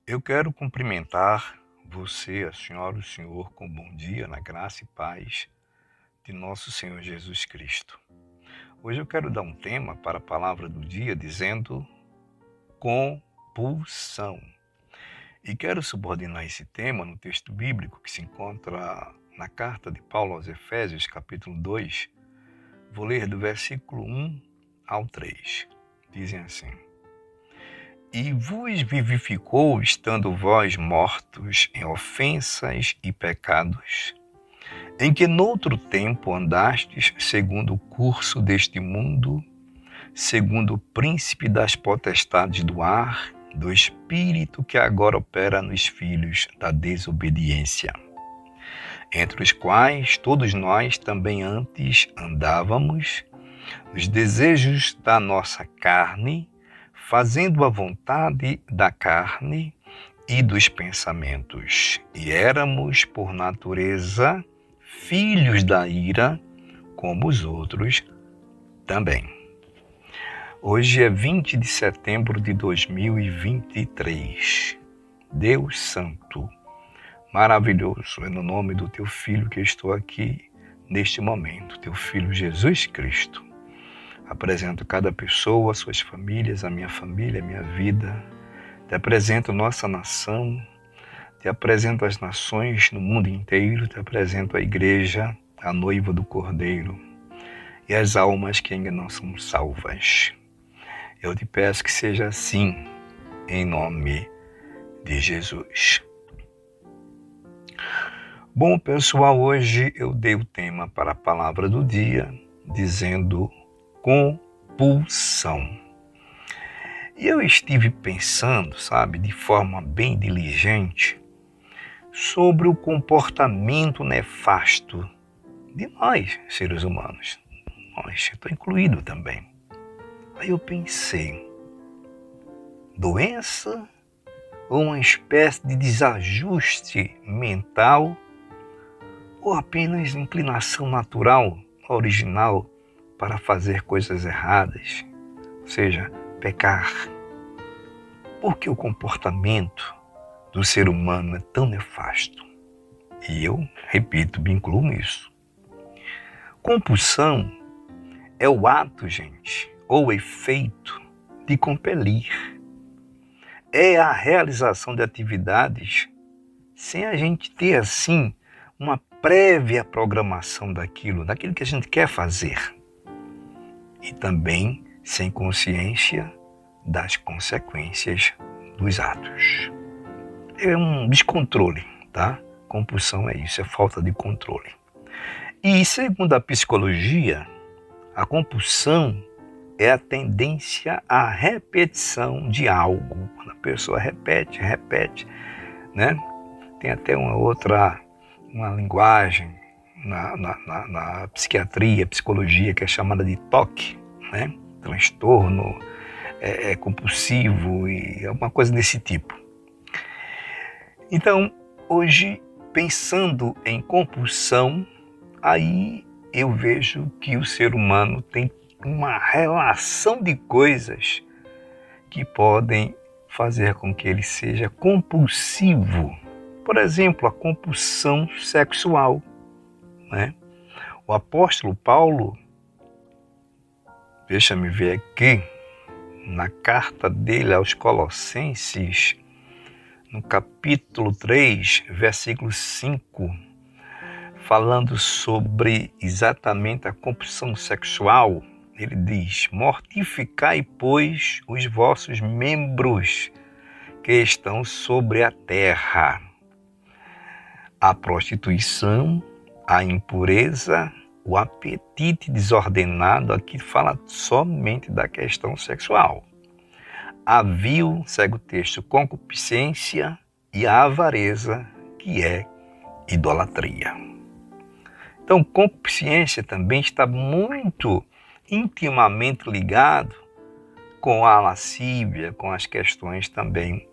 Eu quero cumprimentar você, a senhora, o senhor, com bom dia, na graça e paz de nosso Senhor Jesus Cristo. Hoje eu quero dar um tema para a palavra do dia dizendo compulsão. E quero subordinar esse tema no texto bíblico que se encontra na carta de Paulo aos Efésios, capítulo 2. Vou ler do versículo 1 ao 3. Dizem assim: E vos vivificou, estando vós mortos em ofensas e pecados, em que noutro tempo andastes segundo o curso deste mundo, segundo o príncipe das potestades do ar, do espírito que agora opera nos filhos da desobediência, entre os quais todos nós também antes andávamos, nos desejos da nossa carne, fazendo a vontade da carne e dos pensamentos. E éramos, por natureza, filhos da ira, como os outros também. Hoje é 20 de setembro de 2023. Deus Santo, maravilhoso, é no nome do Teu Filho que eu estou aqui neste momento, Teu Filho Jesus Cristo. Apresento cada pessoa, suas famílias, a minha família, a minha vida. Te apresento nossa nação, te apresento as nações no mundo inteiro, te apresento a igreja, a noiva do Cordeiro e as almas que ainda não são salvas. Eu te peço que seja assim, em nome de Jesus. Bom, pessoal, hoje eu dei o tema para a palavra do dia, dizendo compulsão. E eu estive pensando, de forma bem diligente, sobre o comportamento nefasto de nós, seres humanos. Nós, eu estou incluído também. Aí eu pensei, doença ou uma espécie de desajuste mental ou apenas inclinação natural, original, para fazer coisas erradas, ou seja, pecar. Por que o comportamento do ser humano é tão nefasto? E eu, repito, me incluo nisso. Compulsão é o ato, gente, ou o efeito de compelir. É a realização de atividades sem a gente ter, assim, uma prévia programação daquilo que a gente quer fazer. E também sem consciência das consequências dos atos. É um descontrole, tá? Compulsão é isso, é falta de controle. E segundo a psicologia, a compulsão é a tendência à repetição de algo. Quando a pessoa repete, né? Tem até uma linguagem na psiquiatria, psicologia, que é chamada de TOC, né? Transtorno compulsivo e alguma coisa desse tipo. Então, hoje, pensando em compulsão, aí eu vejo que o ser humano tem uma relação de coisas que podem fazer com que ele seja compulsivo. Por exemplo, a compulsão sexual, né? O apóstolo Paulo, deixa-me ver aqui, na carta dele aos Colossenses, no capítulo 3, versículo 5, falando sobre exatamente a compulsão sexual, ele diz: mortificai, pois, os vossos membros que estão sobre a terra, a prostituição, a impureza, o apetite desordenado. Aqui fala somente da questão sexual. A vil, segue o texto, concupiscência e a avareza, que é idolatria. Então, concupiscência também está muito intimamente ligado com a lascívia, com as questões também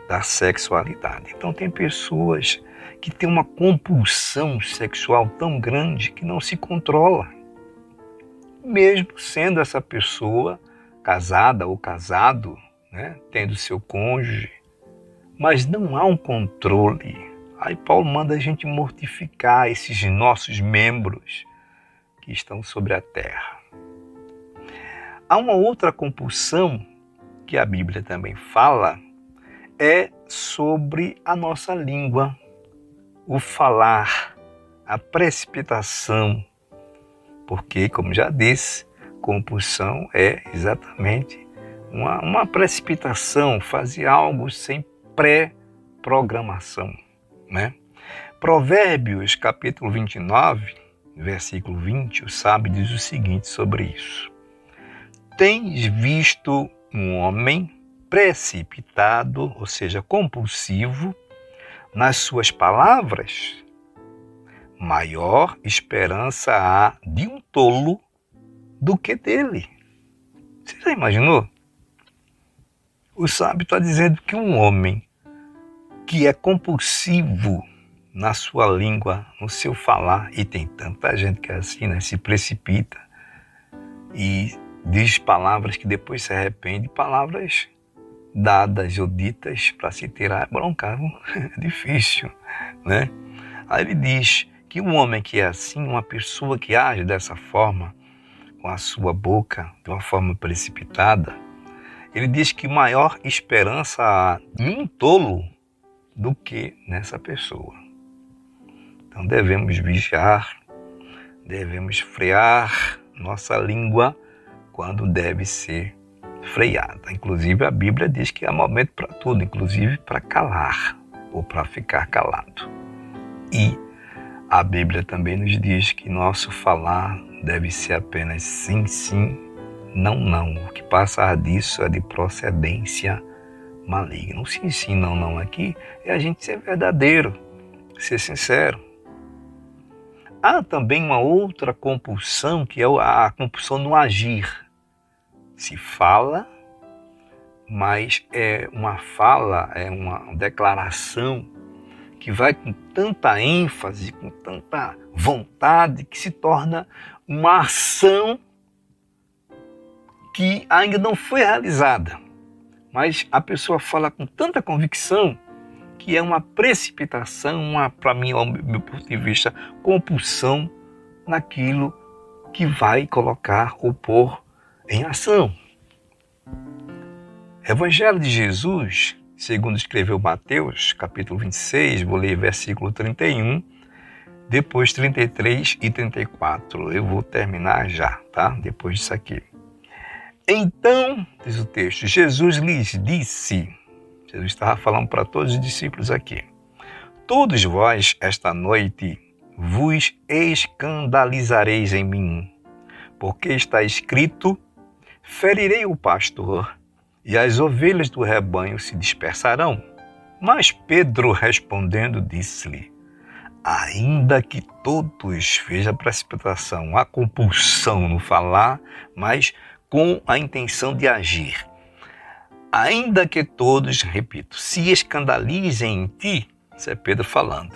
da sexualidade. Então, tem pessoas que têm uma compulsão sexual tão grande que não se controla. Mesmo sendo essa pessoa casada ou casado, né, tendo seu cônjuge, mas não há um controle. Aí Paulo manda a gente mortificar esses nossos membros que estão sobre a terra. Há uma outra compulsão que a Bíblia também fala, é sobre a nossa língua, o falar, a precipitação, porque, como já disse, compulsão é exatamente uma precipitação, fazer algo sem pré-programação, né? Provérbios, capítulo 29, versículo 20, o sábio diz o seguinte sobre isso: tens visto um homem precipitado, ou seja, compulsivo, nas suas palavras? Maior esperança há de um tolo do que dele. Você já imaginou? O sábio está dizendo que um homem que é compulsivo na sua língua, no seu falar, e tem tanta gente que é assim, né? Se precipita e diz palavras que depois se arrepende, palavras dadas ou ditas para se tirar bronca, é difícil, né? Aí ele diz que um homem que é assim, uma pessoa que age dessa forma, com a sua boca, de uma forma precipitada, ele diz que maior esperança há em um tolo do que nessa pessoa. Então devemos vigiar, devemos frear nossa língua quando deve ser freada. Inclusive a Bíblia diz que há momento para tudo, inclusive para calar ou para ficar calado. E a Bíblia também nos diz que nosso falar deve ser apenas sim, sim, não, não. O que passar disso é de procedência maligna. O sim, sim, não, não aqui é a gente ser verdadeiro, ser sincero. Há também uma outra compulsão, que é a compulsão no agir. Se fala, mas é uma fala, é uma declaração que vai com tanta ênfase, com tanta vontade, que se torna uma ação que ainda não foi realizada. Mas a pessoa fala com tanta convicção que é uma precipitação, para mim, ao meu ponto de vista, compulsão naquilo que vai colocar ou pôr em ação. Evangelho de Jesus, segundo escreveu Mateus, capítulo 26, vou ler versículo 31, depois 33 e 34. Eu vou terminar já, tá? Depois disso aqui. Então, diz o texto, Jesus lhes disse, Jesus estava falando para todos os discípulos aqui: todos vós, esta noite, vos escandalizareis em mim, porque está escrito: ferirei o pastor, e as ovelhas do rebanho se dispersarão. Mas Pedro, respondendo, disse-lhe: ainda que todos, veja a precipitação, a compulsão no falar, mas com a intenção de agir. Ainda que todos, repito, se escandalizem em ti, isso é Pedro falando,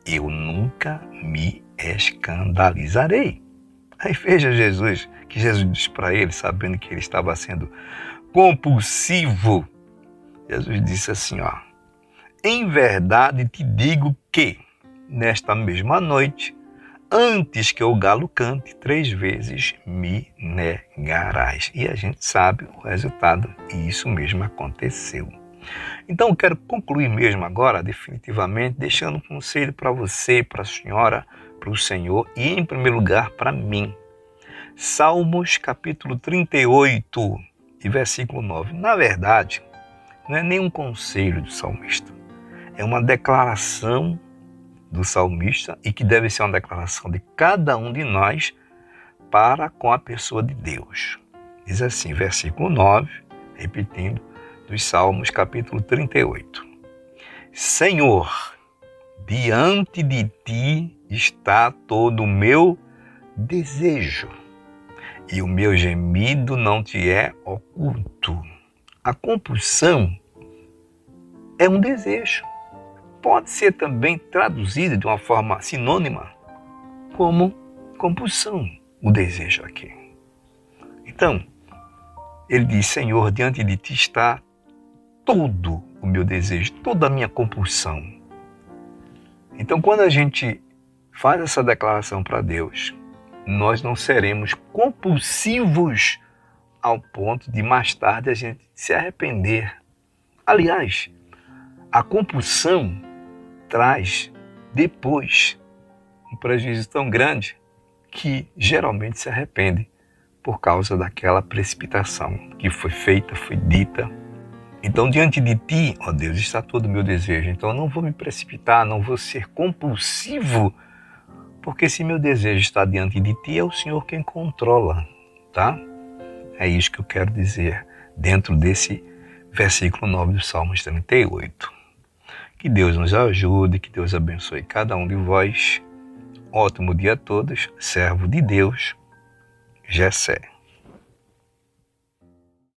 eu nunca me escandalizarei. Aí veja Jesus, que Jesus diz para ele, sabendo que ele estava sendo compulsivo. Jesus disse assim, em verdade te digo que, nesta mesma noite, antes que o galo cante, 3 vezes me negarás. E a gente sabe o resultado, e isso mesmo aconteceu. Então eu quero concluir mesmo agora, definitivamente, deixando um conselho para você, para a senhora, para o Senhor e, em primeiro lugar, para mim. Salmos capítulo 38 e versículo 9. Na verdade, não é nenhum conselho do salmista, é uma declaração do salmista e que deve ser uma declaração de cada um de nós para com a pessoa de Deus. Diz assim, versículo 9, repetindo, dos Salmos, capítulo 38. Senhor, diante de ti está todo o meu desejo, e o meu gemido não te é oculto. A compulsão é um desejo. Pode ser também traduzida de uma forma sinônima como compulsão, o desejo aqui. Então, ele diz, Senhor, diante de ti está todo o meu desejo, toda a minha compulsão. Então, quando a gente faz essa declaração para Deus, nós não seremos compulsivos ao ponto de mais tarde a gente se arrepender. Aliás, a compulsão traz depois um prejuízo tão grande que geralmente se arrepende por causa daquela precipitação que foi feita, foi dita. Então, diante de ti, ó Deus, está todo o meu desejo. Então, eu não vou me precipitar, não vou ser compulsivo, porque se meu desejo está diante de ti, é o Senhor quem controla, tá? É isso que eu quero dizer dentro desse versículo 9 do Salmos 38. Que Deus nos ajude, que Deus abençoe cada um de vós. Ótimo dia a todos, servo de Deus, Jessé.